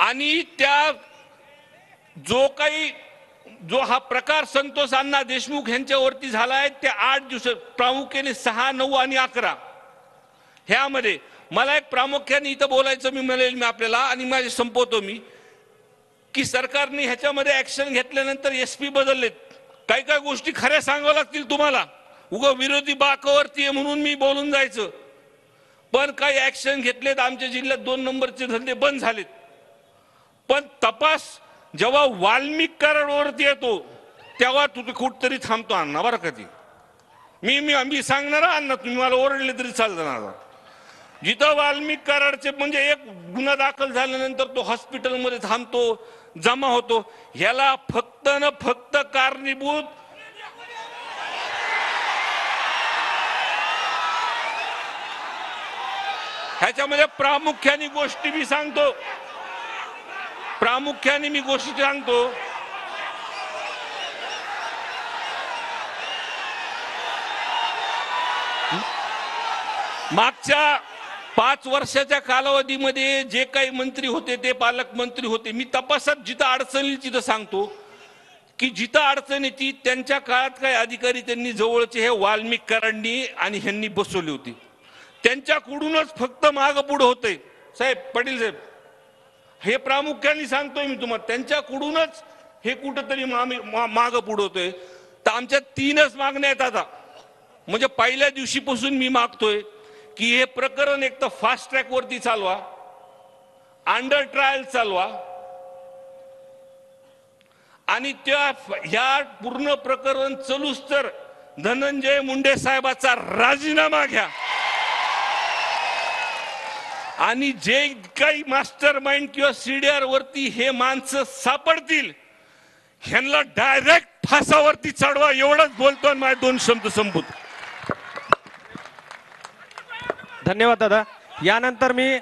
आणि त्या जो हा प्रकार संतोष अण्णा देशमुख यांच्यावरती झाला आहे त्या 8 दिवस प्रामुख्याने 6, 9 आणि 11 ह्यामध्ये मला एक प्रामुख्याने इथं बोलायचं मी म्हणेल मी आपल्याला आणि माझे संपवतो मी की सरकारने ह्याच्यामध्ये ऍक्शन घेतल्यानंतर एसपी बदललेत. काही काही गोष्टी खऱ्या सांगाव्या लागतील तुम्हाला. उगा विरोधी बाकावरती आहे म्हणून मी बोलून जायचं. पण काही ऍक्शन घेतलेत. आमच्या जिल्ह्यात 2 नंबरचे धंदे बंद झालेत. पण तपास जेव्हा वाल्मिक कराडवरती येतो तेव्हा तू कुठतरी थांबतो अण्णा बरं का ती मी सांगणार अण्णा तुम्ही मला ओरडले तरी चालतं. जिथं वाल्मिक कराडचे म्हणजे एक गुन्हा दाखल झाल्यानंतर तो हॉस्पिटलमध्ये थांबतो जमा होतो ह्याला फक्त न फक्त कारणीभूत ह्याच्यामध्ये प्रामुख्याने गोष्टी मी सांगतो. मागच्या 5 वर्षाच्या कालावधीमध्ये जे काही मंत्री होते ते पालकमंत्री होते. मी तपासात जिथं अडचण येईल तिथं सांगतो की जिथं अडचण येते त्यांच्या काळात काही अधिकारी त्यांनी जवळचे हे वाल्मिक कराडनी आणि ह्यांनी बसवले होते. त्यांच्याकडूनच फक्त माग पुढे होते. साहेब पाटील साहेब हे प्रामुख्याने सांगतोय मी तुम्हाला. त्यांच्याकडूनच हे कुठंतरी माग पुढे होतोय. तर आमच्या 3च मागण्या आहेत आता. म्हणजे पहिल्या दिवशीपासून मी मागतोय की हे प्रकरण एक तर फास्ट ट्रॅक वरती चालवा, अंडर ट्रायल चालवा आणि ह्या पूर्ण प्रकरण चलूस तर धनंजय मुंडे साहेबाचा राजीनामा घ्या आणि जे काही मास्टर माइंड किंवा सीडीआर वरती हे माणसं सापडतील ह्यांना डायरेक्ट फासावरती चढवा. एवढंच बोलतो आणि माझे 2 शब्द संपवतो. धन्यवाद दादा. यानंतर मी